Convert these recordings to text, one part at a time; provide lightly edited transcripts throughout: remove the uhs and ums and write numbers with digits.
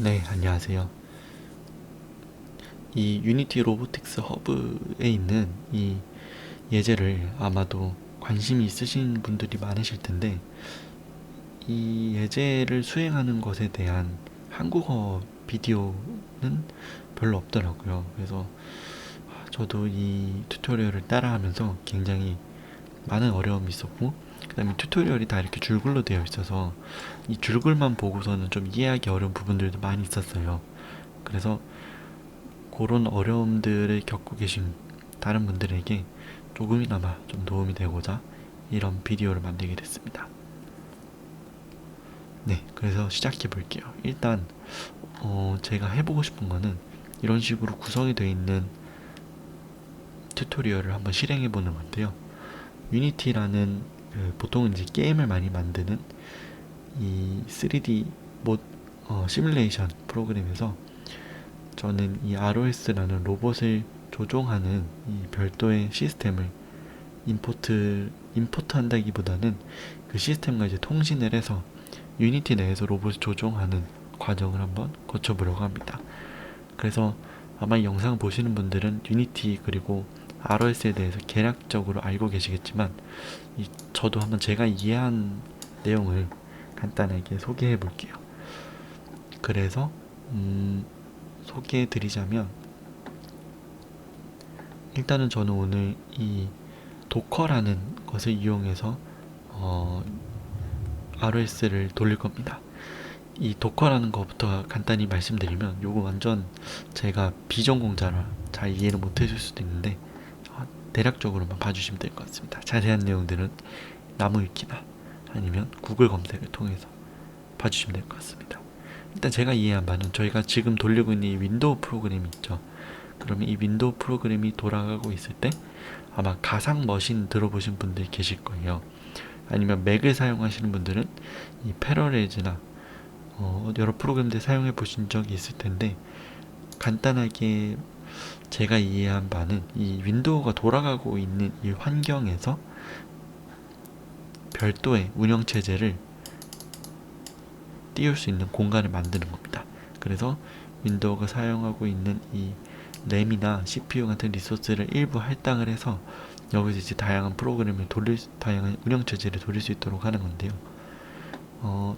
네, 안녕하세요. 이 유니티 로보틱스 허브에 있는 이 예제를 아마도 관심이 있으신 분들이 많으실 텐데, 이 예제를 수행하는 것에 대한 한국어 비디오는 별로 없더라고요. 그래서 저도 이 튜토리얼을 따라하면서 굉장히 많은 어려움이 있었고, 그 다음에 튜토리얼이 다 이렇게 줄글로 되어 있어서 이 줄글만 보고서는 좀 이해하기 어려운 부분들도 많이 있었어요. 그래서 그런 어려움들을 겪고 계신 다른 분들에게 조금이나마 좀 도움이 되고자 이런 비디오를 만들게 됐습니다. 네, 그래서 시작해 볼게요. 일단 제가 해보고 싶은 거는 이런 식으로 구성이 되어 있는 튜토리얼을 한번 실행해 보는 건데요. 유니티라는 보통은 이제 게임을 많이 만드는 이 3D 시뮬레이션 프로그램에서 저는 이 ROS라는 로봇을 조종하는 이 별도의 시스템을 임포트 한다기보다는 그 시스템과 이제 통신을 해서 유니티 내에서 로봇을 조종하는 과정을 한번 거쳐보려고 합니다. 그래서 아마 이 영상 보시는 분들은 유니티 그리고 ROS에 대해서 개략적으로 알고 계시겠지만 저도 한번 제가 이해한 내용을 간단하게 소개해 볼게요. 그래서 소개해 드리자면, 일단은 저는 오늘 이 도커라는 것을 이용해서 ROS를 돌릴 겁니다. 이 도커라는 것부터 간단히 말씀드리면, 요거 완전 제가 비전공자라 잘 이해를 못 해줄 수도 있는데 대략적으로만 봐주시면 될 것 같습니다. 자세한 내용들은 나무 위키나 아니면 구글 검색을 통해서 봐주시면 될 것 같습니다. 일단 제가 이해한 바는, 저희가 지금 돌리고 있는 이 윈도우 프로그램이 있죠. 그러면 이 윈도우 프로그램이 돌아가고 있을 때 아마 가상 머신 들어보신 분들이 계실 거예요. 아니면 맥을 사용하시는 분들은 이 패러렐즈나 여러 프로그램들 사용해 보신 적이 있을 텐데, 간단하게 제가 이해한 바는 이 윈도우가 돌아가고 있는 이 환경에서 별도의 운영체제를 띄울 수 있는 공간을 만드는 겁니다. 그래서 윈도우가 사용하고 있는 이 램이나 CPU 같은 리소스를 일부 할당을 해서 여기서 이제 다양한 프로그램을 다양한 운영체제를 돌릴 수 있도록 하는 건데요.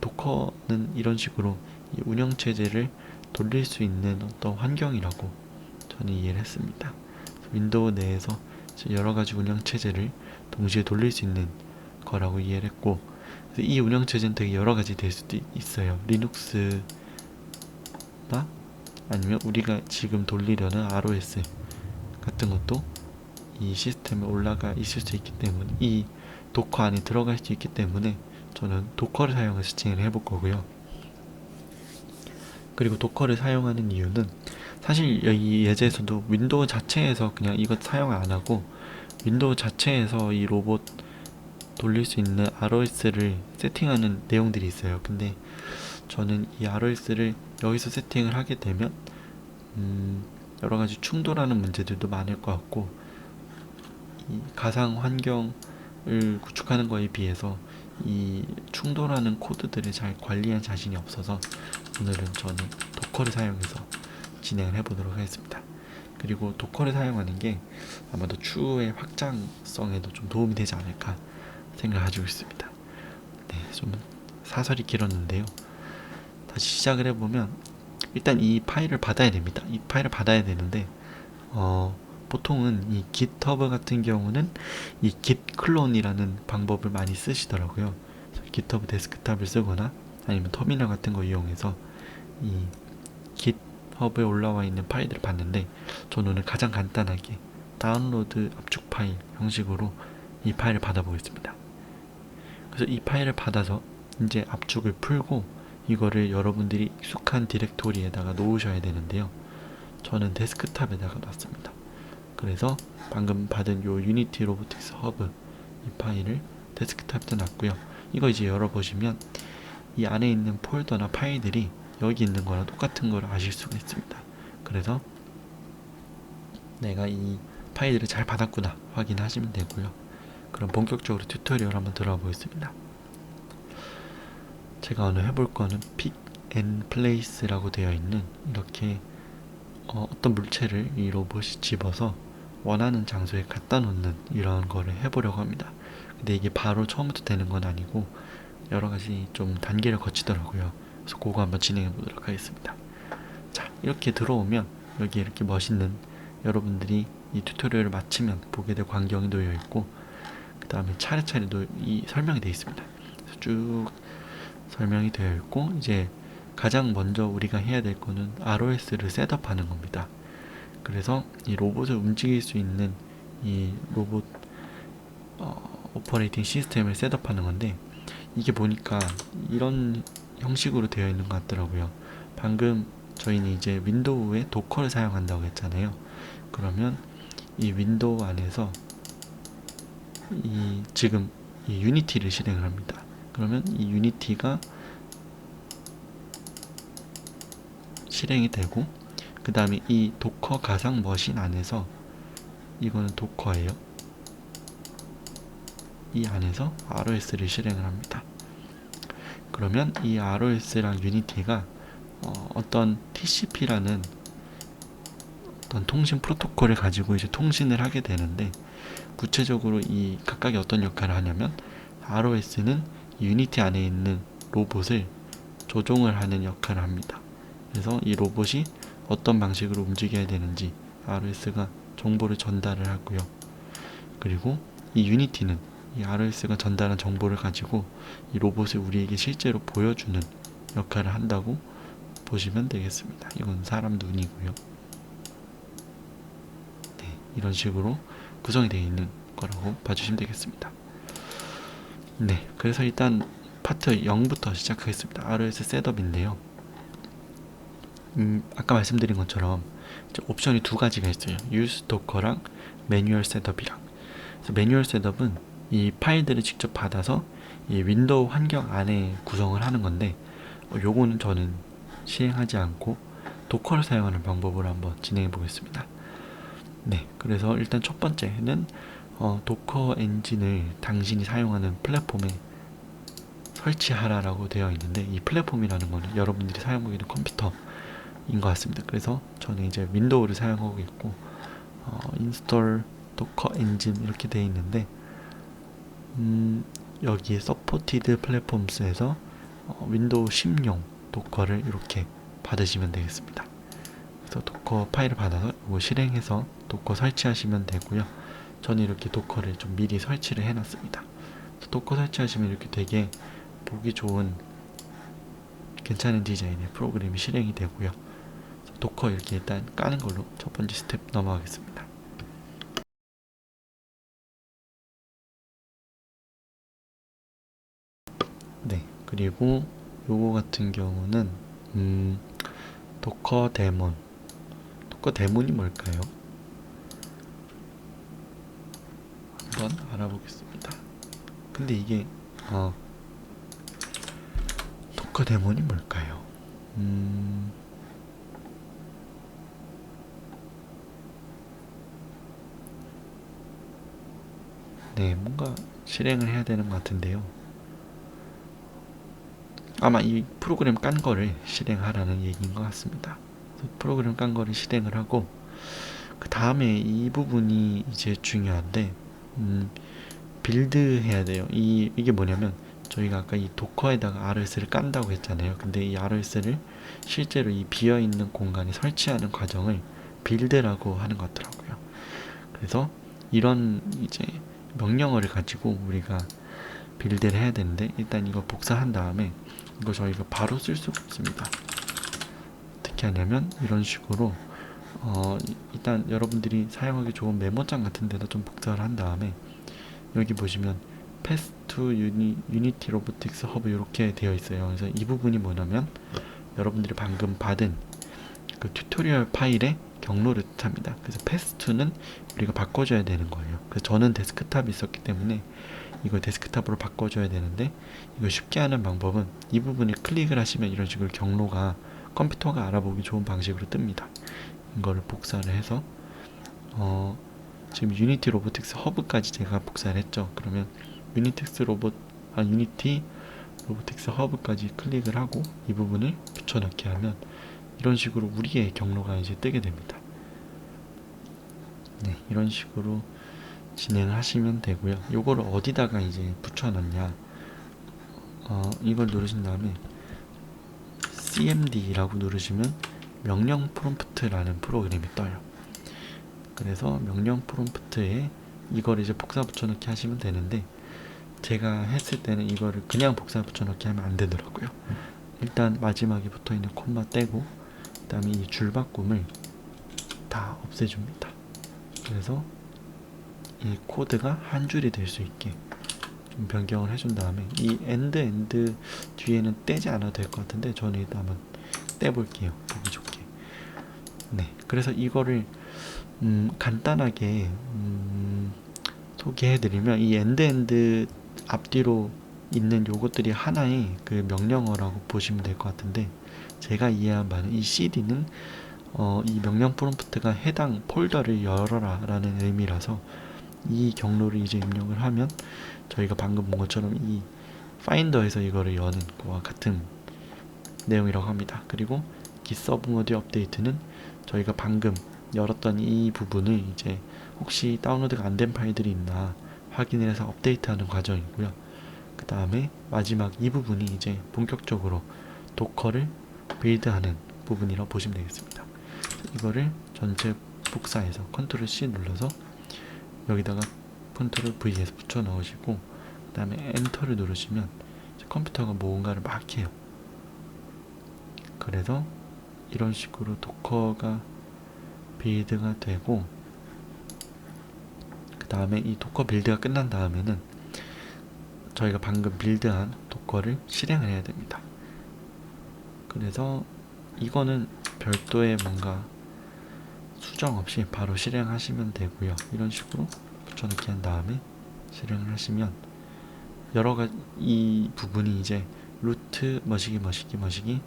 도커는 이런 식으로 이 운영체제를 돌릴 수 있는 어떤 환경이라고 저는 이해를 했습니다. 윈도우 내에서 여러 가지 운영체제를 동시에 돌릴 수 있는 거라고 이해를 했고, 이 운영체제는 되게 여러 가지 될 수도 있어요. 리눅스나 아니면 우리가 지금 돌리려는 ROS 같은 것도 이 시스템에 올라가 있을 수 있기 때문에, 이 도커 안에 들어갈 수 있기 때문에 저는 도커를 사용해서 진행을 해볼 거고요. 그리고 도커를 사용하는 이유는, 사실 이 예제에서도 윈도우 자체에서 그냥 이것 사용 안 하고 윈도우 자체에서 이 로봇 돌릴 수 있는 ROS를 세팅하는 내용들이 있어요. 근데 저는 이 ROS를 여기서 세팅을 하게 되면 여러 가지 충돌하는 문제들도 많을 것 같고, 이 가상 환경을 구축하는 거에 비해서 이 충돌하는 코드들을 잘 관리한 자신이 없어서 오늘은 저는 도커를 사용해서 진행을 해보도록 하겠습니다. 그리고 도커를 사용하는 게 아마도 추후의 확장성에도 좀 도움이 되지 않을까 생각을 가지고 있습니다. 네, 좀 사설이 길었는데요. 다시 시작을 해보면, 일단 이 파일을 받아야 됩니다. 이 파일을 받아야 되는데 보통은 이 GitHub 같은 경우는 이 git 클론이라는 방법을 많이 쓰시더라고요. GitHub 데스크탑을 쓰거나 아니면 터미널 같은 거 이용해서 이 GitHub에 올라와 있는 파일들을 봤는데, 저는 오늘 가장 간단하게 다운로드 압축 파일 형식으로 이 파일을 받아보겠습니다. 그래서 이 파일을 받아서 이제 압축을 풀고 이거를 여러분들이 익숙한 디렉토리에다가 놓으셔야 되는데요. 저는 데스크탑에다가 놨습니다. 그래서 방금 받은 요 유니티 로보틱스 허브 이 파일을 데스크탑에 놨고요. 이거 이제 열어보시면 이 안에 있는 폴더나 파일들이 여기 있는 거랑 똑같은 걸 아실 수가 있습니다. 그래서 내가 이 파일들을 잘 받았구나 확인하시면 되고요. 그럼 본격적으로 튜토리얼 한번 들어가 보겠습니다. 제가 오늘 해볼 거는 픽 and place라고 되어 있는 이렇게 어떤 물체를 이 로봇이 집어서 원하는 장소에 갖다 놓는 이런 거를 해보려고 합니다. 근데 이게 바로 처음부터 되는 건 아니고 여러 가지 좀 단계를 거치더라고요. 그래서 그거 한번 진행해 보도록 하겠습니다. 자, 이렇게 들어오면 여기 이렇게 멋있는 여러분들이 이 튜토리얼을 마치면 보게 될 광경이 놓여 있고, 그 다음에 차례차례 이 설명이 되어 있습니다. 그래서 쭉 설명이 되어 있고, 이제 가장 먼저 우리가 해야 될 거는 ROS를 셋업하는 겁니다. 그래서 이 로봇을 움직일 수 있는 이 로봇 오퍼레이팅 시스템을 셋업하는 건데, 이게 보니까 이런 형식으로 되어 있는 것 같더라고요. 방금 저희는 이제 윈도우에 도커를 사용한다고 했잖아요. 그러면 이 윈도우 안에서 지금 이 유니티를 실행을 합니다. 그러면 이 유니티가 실행이 되고, 그 다음에 이 도커 가상 머신 안에서, 이거는 도커예요. 이 안에서 ROS를 실행을 합니다. 그러면 이 ROS랑 유니티가 어떤 TCP라는 어떤 통신 프로토콜을 가지고 이제 통신을 하게 되는데, 구체적으로 이 각각이 어떤 역할을 하냐면, ROS는 유니티 안에 있는 로봇을 조종을 하는 역할을 합니다. 그래서 이 로봇이 어떤 방식으로 움직여야 되는지 ROS가 정보를 전달을 하고요. 그리고 이 유니티는 이 ROS가 전달한 정보를 가지고 이 로봇을 우리에게 실제로 보여주는 역할을 한다고 보시면 되겠습니다. 이건 사람 눈이고요. 네, 이런 식으로 구성이 되어 있는 거라고 봐주시면 되겠습니다. 네, 그래서 일단 파트 0부터 시작하겠습니다. ROS 셋업인데요. 아까 말씀드린 것처럼 옵션이 두 가지가 있어요. Use Docker랑 매뉴얼 셋업이랑. 그래서 매뉴얼 셋업은 이 파일들을 직접 받아서 이 윈도우 환경 안에 구성을 하는 건데, 요거는 저는 시행하지 않고 도커를 사용하는 방법으로 한번 진행해 보겠습니다. 네, 그래서 일단 첫 번째는 도커 엔진을 당신이 사용하는 플랫폼에 설치하라라고 되어 있는데, 이 플랫폼이라는 거는 여러분들이 사용하고 있는 컴퓨터인 것 같습니다. 그래서 저는 이제 윈도우를 사용하고 있고, 인스톨 도커 엔진 이렇게 되어 있는데, 여기에 서포티드 플랫폼스에서 윈도우 10용 도커를 이렇게 받으시면 되겠습니다. 그래서 도커 파일을 받아서 이거 실행해서 도커 설치하시면 되고요. 저는 이렇게 도커를 좀 미리 설치를 해놨습니다. 도커 설치하시면 이렇게 되게 보기 좋은 괜찮은 디자인의 프로그램이 실행이 되고요. 도커 이렇게 일단 까는 걸로 첫 번째 스텝 넘어가겠습니다. 네, 그리고 요거 같은 경우는 도커 데몬. 도커 데몬이 뭘까요? 한번 알아보겠습니다. 근데 이게 도커 데몬이 뭘까요? 네, 뭔가 실행을 해야 되는 것 같은데요. 아마 이 프로그램 깐 거를 실행하라는 얘기인 것 같습니다. 프로그램 깐 거를 실행을 하고, 그 다음에 이 부분이 이제 중요한데, 빌드 해야 돼요. 이게 뭐냐면, 저희가 아까 이 도커에다가 ROS를 깐다고 했잖아요. 근데 이 ROS를 실제로 이 비어있는 공간에 설치하는 과정을 빌드라고 하는 것 같더라고요. 그래서 이런 이제 명령어를 가지고 우리가 빌드를 해야 되는데, 일단 이거 복사한 다음에 이거 저희가 바로 쓸 수가 없습니다. 어떻게 하냐면 이런 식으로 일단 여러분들이 사용하기 좋은 메모장 같은 데다 좀 복사를 한 다음에, 여기 보시면 Path to Unity Robotics Hub 이렇게 되어 있어요. 그래서 이 부분이 뭐냐면 여러분들이 방금 받은 그 튜토리얼 파일의 경로를 뜻합니다. 그래서 Path to는 우리가 바꿔줘야 되는 거예요. 그래서 저는 데스크탑이 있었기 때문에 이걸 데스크탑으로 바꿔줘야 되는데, 이거 쉽게 하는 방법은 이 부분을 클릭을 하시면 이런 식으로 경로가 컴퓨터가 알아보기 좋은 방식으로 뜹니다. 이거를 복사를 해서 지금 유니티 로보틱스 허브까지 제가 복사를 했죠. 그러면 유니티 로보틱스 허브까지 클릭을 하고 이 부분을 붙여넣기 하면 이런 식으로 우리의 경로가 이제 뜨게 됩니다. 네, 이런 식으로 진행을 하시면 되고요. 요거를 어디다가 이제 붙여넣냐, 이걸 누르신 다음에 cmd라고 누르시면 명령 프롬프트라는 프로그램이 떠요. 그래서 명령 프롬프트에 이걸 이제 복사 붙여넣기 하시면 되는데, 제가 했을 때는 이거를 그냥 복사 붙여넣기 하면 안 되더라고요. 일단 마지막에 붙어있는 콤마 떼고 그 다음에 이 줄바꿈을 다 없애줍니다. 그래서 이 코드가 한 줄이 될 수 있게 좀 변경을 해준 다음에 이 엔드 뒤에는 떼지 않아도 될 것 같은데 저는 일단 한번 떼볼게요. 보기 좋게. 네, 그래서 이거를 간단하게 소개해드리면, 이 엔드 앞뒤로 있는 요것들이 하나의 그 명령어라고 보시면 될 것 같은데, 제가 이해한 바는 이 cd는 이 명령 프롬프트가 해당 폴더를 열어라 라는 의미라서 이 경로를 이제 입력을 하면 저희가 방금 본 것처럼 이 파인더에서 이거를 여는 거와 같은 내용이라고 합니다. 그리고 github 모드 업데이트는 저희가 방금 열었던 이 부분을 이제 혹시 다운로드가 안 된 파일들이 있나 확인을 해서 업데이트하는 과정이고요. 그 다음에 마지막 이 부분이 이제 본격적으로 도커를 빌드하는 부분이라고 보시면 되겠습니다. 이거를 전체 복사해서 컨트롤 C 눌러서 여기다가 컨트롤 V에서 붙여 넣으시고 그 다음에 엔터를 누르시면 컴퓨터가 뭔가를 막 해요. 그래서 이런 식으로 도커가 빌드가 되고, 그 다음에 이 도커 빌드가 끝난 다음에는 저희가 방금 빌드한 도커를 실행을 해야 됩니다. 그래서 이거는 별도의 뭔가 수정 없이 바로 실행하시면 되고요. 이런 식으로 붙여넣기 한 다음에 실행을 하시면 여러가지 이 부분이 이제 루트 머시기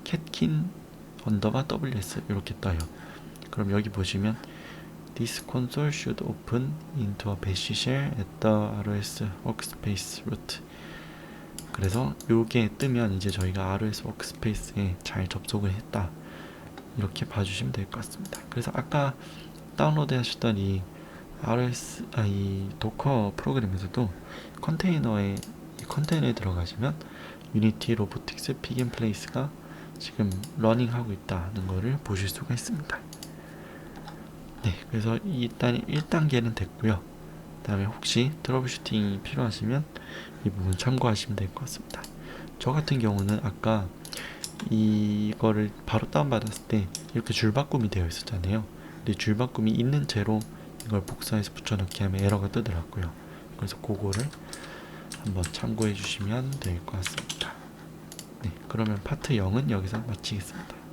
캣킨 언더바 ws 이렇게 떠요. 그럼 여기 보시면 This console should open into a bash shell at the ROS workspace root. 그래서 요게 뜨면 이제 저희가 ROS workspace에 잘 접속을 했다 이렇게 봐주시면 될 것 같습니다. 그래서 아까 다운로드 하셨던 이 이 도커 프로그램에서도 컨테이너에 들어가시면 유니티 로보틱스 픽앤플레이스가 지금 러닝하고 있다는 거를 보실 수가 있습니다. 네, 그래서 일단 1단계는 됐고요. 그 다음에 혹시 트러블슈팅이 필요하시면 이 부분 참고하시면 될 것 같습니다. 저 같은 경우는 아까 이거를 바로 다운받았을 때 이렇게 줄바꿈이 되어 있었잖아요. 근데 줄바꿈이 있는 채로 이걸 복사해서 붙여넣기 하면 에러가 뜨더라고요. 그래서 그거를 한번 참고해 주시면 될 것 같습니다. 네, 그러면 파트 0은 여기서 마치겠습니다.